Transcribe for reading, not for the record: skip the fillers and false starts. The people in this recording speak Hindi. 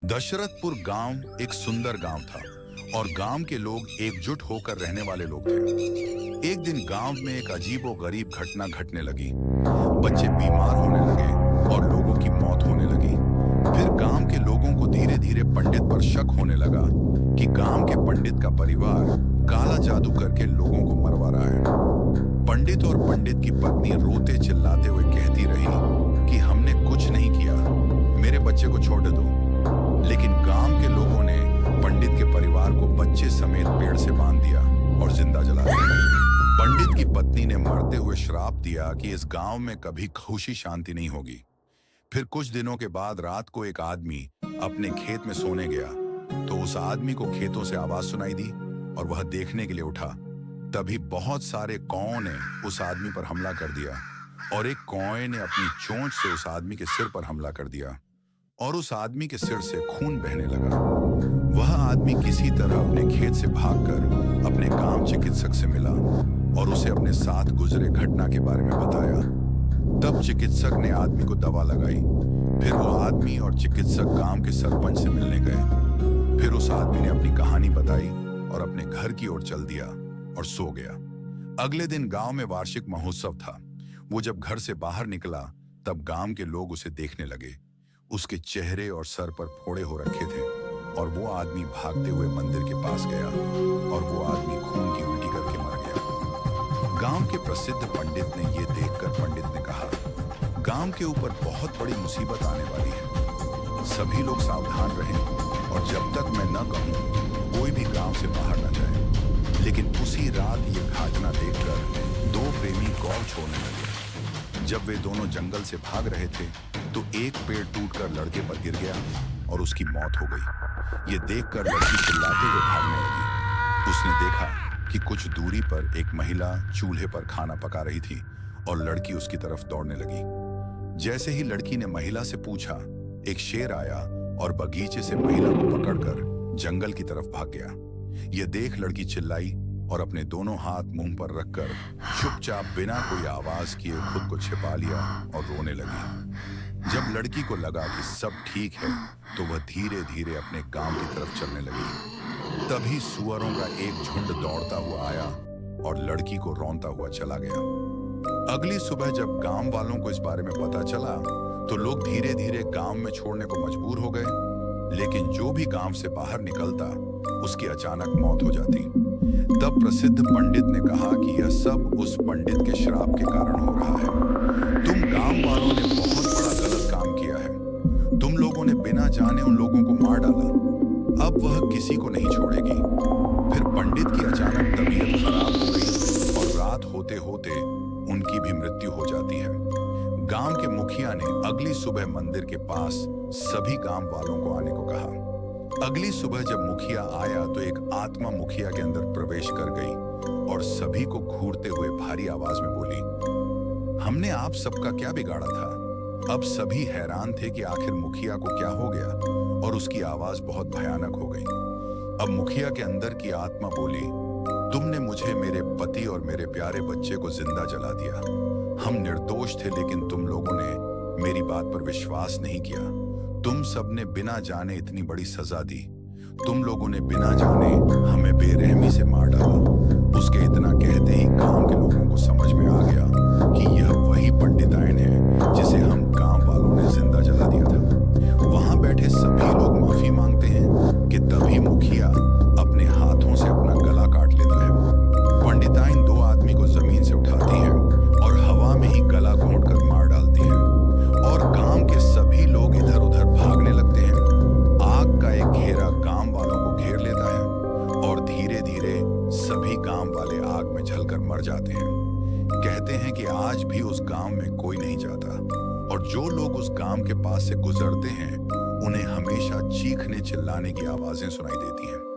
दशरथपुर गांव एक सुंदर गांव था और गांव के लोग एकजुट होकर रहने वाले लोग थे। एक दिन गांव में एक अजीबोगरीब घटना घटने लगी। बच्चे बीमार होने लगे और लोगों की मौत होने लगी। फिर गांव के लोगों को धीरे धीरे पंडित पर शक होने लगा कि गांव के पंडित का परिवार काला जादू करके लोगों को मरवा रहा है। पंडित और पंडित की पत्नी रोते चिल्लाते हुए कहती रही कि हमने कुछ नहीं किया, मेरे बच्चे को छोड़ दो। लेकिन गांव के लोगों ने पंडित के परिवार को बच्चे समेत पेड़ से बांध दिया और जिंदा जला दिया। पंडित की पत्नी ने मरते हुए श्राप दिया कि इस गांव में कभी खुशी शांति नहीं होगी। फिर कुछ दिनों के बाद रात को एक आदमी अपने खेत में सोने गया तो उस आदमी को खेतों से आवाज सुनाई दी और वह देखने के लिए उठा। तभी बहुत सारे कौओं ने उस आदमी पर हमला कर दिया और एक कौए ने अपनी चोंच से उस आदमी के सिर पर हमला कर दिया और उस आदमी के सिर से खून बहने लगा। वह आदमी किसी तरह अपने खेत से भागकर अपने गांव चिकित्सक से मिला और उसे अपने साथ गुजरे घटना के बारे में बताया। तब चिकित्सक ने आदमी को दवा लगाई। फिर वो आदमी और चिकित्सक गांव के सरपंच से मिलने गए। फिर उस आदमी ने अपनी कहानी बताई और अपने घर की ओर चल दिया और सो गया। अगले दिन गांव में वार्षिक महोत्सव था। वो जब घर से बाहर निकला तब गांव के लोग उसे देखने लगे। उसके चेहरे और सर पर फोड़े हो रखे थे और वो आदमी भागते हुए मंदिर के पास गया और वो आदमी खून की उल्टी करके मर गया। गांव के प्रसिद्ध पंडित ने ये देखकर पंडित ने कहा, गांव के ऊपर बहुत बड़ी मुसीबत आने वाली है, सभी लोग सावधान रहें और जब तक मैं न कहूं कोई भी गांव से बाहर न जाए। लेकिन उसी रात ये घटना देखकर दो प्रेमी गौ छोड़ने लगे। जब वे दोनों जंगल से भाग रहे थे तो एक पेड़ टूटकर लड़के पर गिर गया और उसकी मौत हो गई। ये देखकर लड़की चिल्लाते हुए भागने लगी। उसने देखा कि कुछ दूरी पर एक महिला चूल्हे पर खाना पका रही थी और लड़की उसकी तरफ दौड़ने लगी। जैसे ही लड़की ने महिला से पूछा, एक शेर आया और बगीचे से महिला को पकड़कर जंगल की तरफ भाग गया। ये देख लड़की चिल्लाई और अपने दोनों हाथ मुंह पर रखकर चुपचाप बिना कोई आवाज किए खुद को छिपा लिया और रोने लगी। जब लड़की को लगा कि सब ठीक है तो वह धीरे धीरे अपने गांव की तरफ चलने लगी। तभी सुअरों का एक झुंड दौड़ता हुआ आया और लड़की को रौंता हुआ चला गया। अगली सुबह जब गांव वालों को इस बारे में पता चला तो लोग धीरे धीरे गांव में छोड़ने को मजबूर हो गए। लेकिन जो भी गांव से बाहर निकलता उसकी अचानक मौत हो जाती। तब प्रसिद्ध पंडित ने कहा कि यह सब उस पंडित के श्राप के कारण हो रहा है। तुम गांव वालों ने बहुत बड़ा गलत काम किया है। तुम लोगों ने बिना जाने उन लोगों को मार डाला। अब वह किसी को नहीं छोड़ेगी। फिर पंडित की अचानक तबीयत खराब हो गई और रात होते होते उनकी भी मृत्यु हो जाती है। गांव के मुखिया ने अगली सुबह मंदिर के पास सभी गांव वालों को आने को कहा। अगली सुबह जब मुखिया आया तो एक आत्मा मुखिया के अंदर प्रवेश कर गई और सभी को घूरते हुए भारी आवाज में बोली, हमने आप सबका क्या बिगाड़ा था। अब सभी हैरान थे कि आखिर मुखिया को क्या हो गया और उसकी आवाज बहुत भयानक हो गई। अब मुखिया के अंदर की आत्मा बोली, तुमने मुझे, मेरे पति और मेरे प्यारे बच्चे को जिंदा जला दिया। हम निर्दोष थे लेकिन तुम लोगों ने मेरी बात पर विश्वास नहीं किया। तुम सबने बिना जाने इतनी बड़ी सजा दी। तुम लोगों ने बिना जाने हमें बेरहमी से मार डाला। उसके इतना कहते ही गांव के लोगों को समझ में आ गया कि यह वही पंडिताइन है जिसे हम गांव वालों ने जिंदा जला दिया था। वहां बैठे सभी लोग माफी मांगते हैं कि तभी मुखिया अपने हाथों से अपना गला काट लेता है। पंडिताइन दो आदमी को जमीन से उठाती है और हवा में ही गला घोंटकर मार डालती है और गांव के सभी लोग इधर उधर भागने लगते हैं। आग का एक घेरा गांव वालों को घेर लेता है और धीरे धीरे सभी गांव वाले आग में जलकर मर जाते हैं। कहते हैं कि आज भी उस गांव में कोई नहीं जाता और जो लोग उस गांव के पास से गुजरते हैं उन्हें हमेशा चीखने चिल्लाने की आवाजें सुनाई देती हैं।